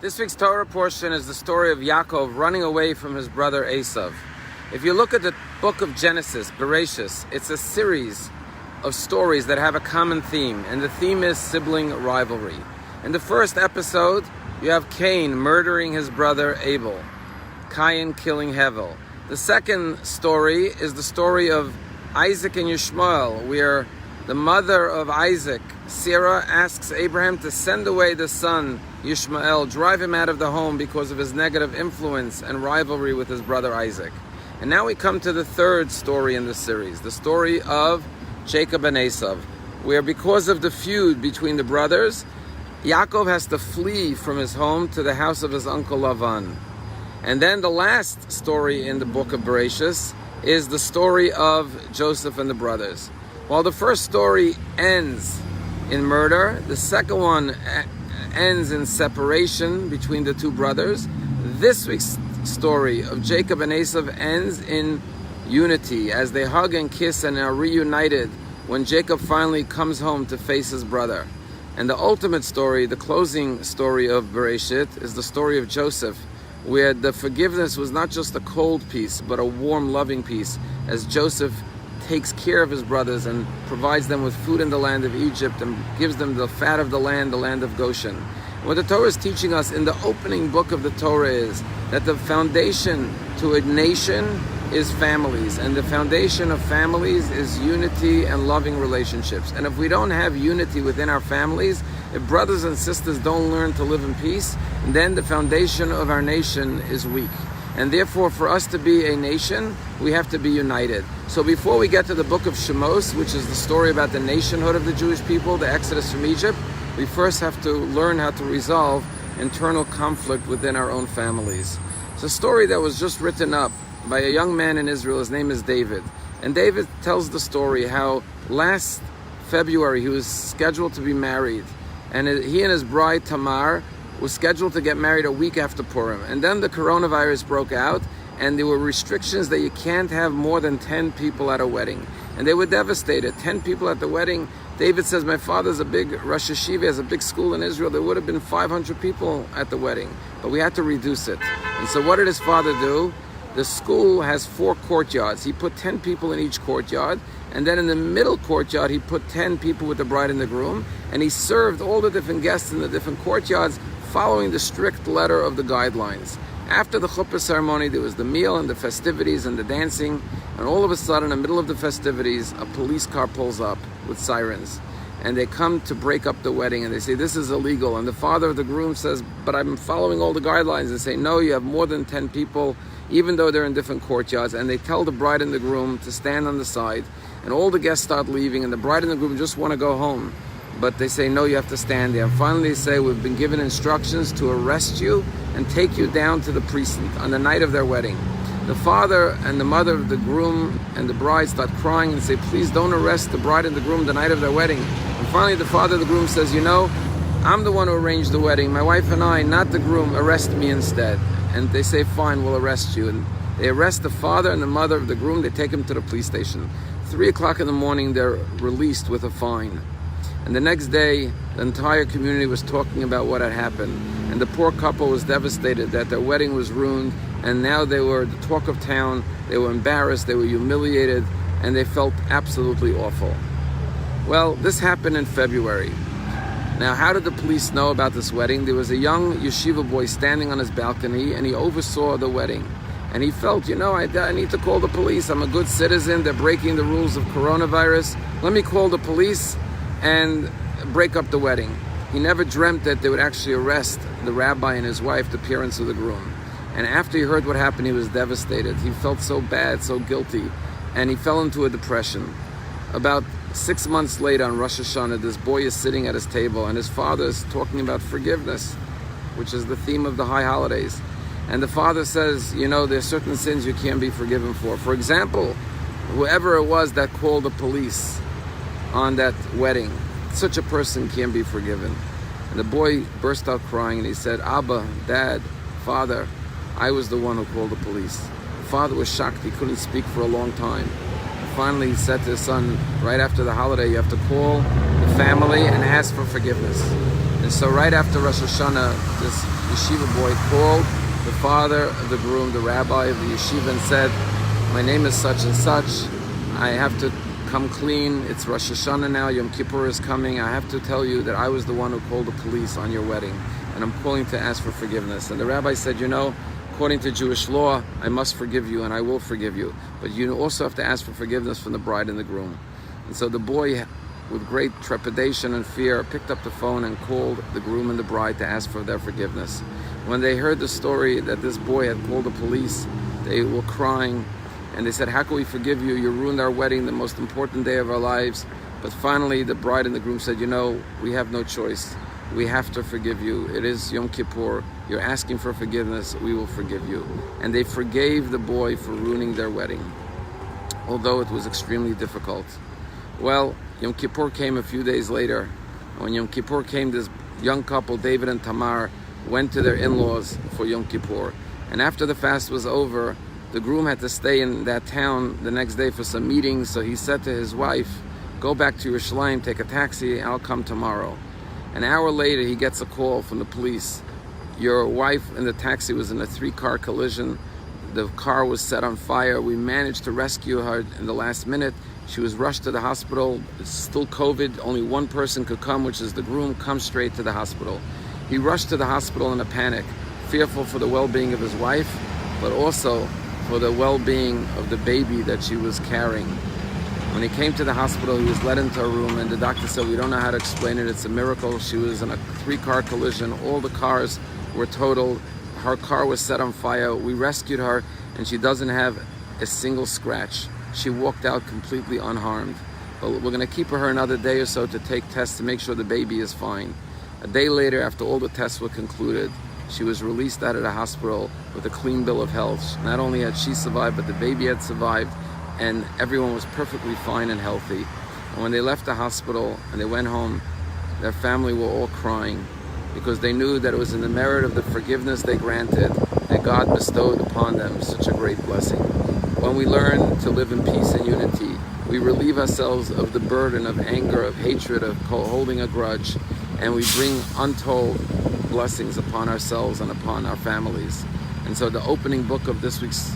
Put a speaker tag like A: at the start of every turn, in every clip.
A: This week's Torah portion is the story of Yaakov running away from his brother Esav. If you look at the book of Genesis, Bereshis, it's a series of stories that have a common theme, and the theme is sibling rivalry. In the first episode, you have Cain murdering his brother Abel, Cain killing Hevel. The second story is the story of Isaac and Yishmael, where the mother of Isaac, Sarah, asks Abraham to send away the son Yishmael, drive him out of the home because of his negative influence and rivalry with his brother Isaac. And now we come to the third story in the series, the story of Jacob and Esav, where because of the feud between the brothers, Yaakov has to flee from his home to the house of his uncle Lavan. And then the last story in the book of Bereshis is the story of Joseph and the brothers. While the first story ends in murder, the second one ends in separation between the two brothers. This week's story of Jacob and Esav ends in unity as they hug and kiss and are reunited when Jacob finally comes home to face his brother. And the ultimate story, the closing story of Bereshit, is the story of Joseph, where the forgiveness was not just a cold peace, but a warm, loving peace, as Joseph takes care of his brothers and provides them with food in the land of Egypt and gives them the fat of the land of Goshen. What the Torah is teaching us in the opening book of the Torah is that the foundation to a nation is families, and the foundation of families is unity and loving relationships. And if we don't have unity within our families, if brothers and sisters don't learn to live in peace, then the foundation of our nation is weak. And therefore, for us to be a nation, we have to be united. So before we get to the book of Shemos, which is the story about the nationhood of the Jewish people, the exodus from Egypt, we first have to learn how to resolve internal conflict within our own families. It's a story that was just written up by a young man in Israel. His name is David. And David tells the story how last February he was scheduled to be married. And he and his bride Tamar was scheduled to get married a week after Purim. And then the coronavirus broke out, and there were restrictions that you can't have more than 10 people at a wedding. And they were devastated. 10 people at the wedding. David says, my father's a big Rosh Hashiva, has a big school in Israel. There would have been 500 people at the wedding, but we had to reduce it. And so what did his father do? The school has 4 courtyards. He put 10 people in each courtyard, and then in the middle courtyard, he put 10 people with the bride and the groom, and he served all the different guests in the different courtyards following the strict letter of the guidelines. After the chuppah ceremony, there was the meal and the festivities and the dancing, and all of a sudden, in the middle of the festivities, a police car pulls up with sirens, and they come to break up the wedding, and they say, this is illegal. And the father of the groom says, but I'm following all the guidelines. And say, no, you have more than 10 people, even though they're in different courtyards. And they tell the bride and the groom to stand on the side, and all the guests start leaving, and the bride and the groom just want to go home. But they say, no, you have to stand there. And finally they say, we've been given instructions to arrest you and take you down to the precinct on the night of their wedding. The father and the mother of the groom and the bride start crying and say, please don't arrest the bride and the groom the night of their wedding. And finally the father of the groom says, I'm the one who arranged the wedding. My wife and I, not the groom, arrest me instead. And they say, fine, we'll arrest you. And they arrest the father and the mother of the groom. They take him to the police station. 3 o'clock in the morning, they're released with a fine. And the next day, the entire community was talking about what had happened. And the poor couple was devastated that their wedding was ruined, and now they were the talk of town. They were embarrassed, they were humiliated, and they felt absolutely awful. Well, this happened in February. Now, how did the police know about this wedding? There was a young yeshiva boy standing on his balcony, and he oversaw the wedding. And he felt, I need to call the police. I'm a good citizen. They're breaking the rules of coronavirus. Let me call the police and break up the wedding. He never dreamt that they would actually arrest the rabbi and his wife, the parents of the groom. And after he heard what happened, he was devastated. He felt so bad, so guilty, and he fell into a depression. About 6 months later on Rosh Hashanah, this boy is sitting at his table, and his father is talking about forgiveness, which is the theme of the high holidays. And the father says, there's certain sins you can't be forgiven for. For example, whoever it was that called the police on that wedding, such a person can't be forgiven. And the boy burst out crying, and he said, Abba, Dad, Father, I was the one who called the police. The father was shocked. He couldn't speak for a long time. Finally, he said to his son, right after the holiday, you have to call the family and ask for forgiveness. And so right after Rosh Hashanah, this yeshiva boy called the father of the groom, the rabbi of the yeshiva, and said, "My name is such and such. I have to come clean. It's Rosh Hashanah now. Yom Kippur is coming. I have to tell you that I was the one who called the police on your wedding, and I'm calling to ask for forgiveness." And the rabbi said, "You know, according to Jewish law, I must forgive you, and I will forgive you. But you also have to ask for forgiveness from the bride and the groom." And so the boy, with great trepidation and fear, picked up the phone and called the groom and the bride to ask for their forgiveness. When they heard the story that this boy had called the police, they were crying, and they said, "How can we forgive you? You ruined our wedding, the most important day of our lives." But finally, the bride and the groom said, "You know, we have no choice. We have to forgive you. It is Yom Kippur. You're asking for forgiveness. We will forgive you." And they forgave the boy for ruining their wedding, although it was extremely difficult. Well, Yom Kippur came a few days later. When Yom Kippur came, this young couple, David and Tamar, went to their in-laws for Yom Kippur. And after the fast was over, the groom had to stay in that town the next day for some meetings, so he said to his wife, "Go back to Yerushalayim, take a taxi, I'll come tomorrow." An hour later, he gets a call from the police. "Your wife in the taxi was in a 3-car collision. The car was set on fire. We managed to rescue her in the last minute. She was rushed to the hospital. It's still COVID. Only one person could come, which is the groom. Come straight to the hospital." He rushed to the hospital in a panic, fearful for the well-being of his wife, but also for the well-being of the baby that she was carrying. When he came to the hospital, he was led into a room, and the doctor said, "We don't know how to explain it. It's a miracle. She was in a 3-car collision. All the cars were totaled. Her car was set on fire. We rescued her, and she doesn't have a single scratch. She walked out completely unharmed. But we're going to keep her another day or so to take tests to make sure the baby is fine." A day later, after all the tests were concluded, she was released out of the hospital with a clean bill of health. Not only had she survived, but the baby had survived, and everyone was perfectly fine and healthy. And when they left the hospital and they went home, their family were all crying, because they knew that it was in the merit of the forgiveness they granted that God bestowed upon them such a great blessing. When we learn to live in peace and unity, we relieve ourselves of the burden of anger, of hatred, of holding a grudge, and we bring untold blessings upon ourselves and upon our families. And so the opening book of this week's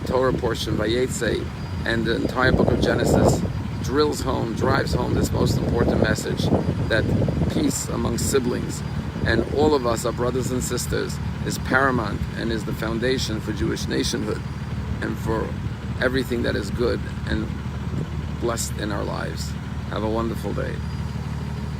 A: Torah portion, Vayetze, and the entire book of Genesis drives home this most important message, that peace among siblings and all of us, our brothers and sisters, is paramount and is the foundation for Jewish nationhood and for everything that is good and blessed in our lives. Have a wonderful day.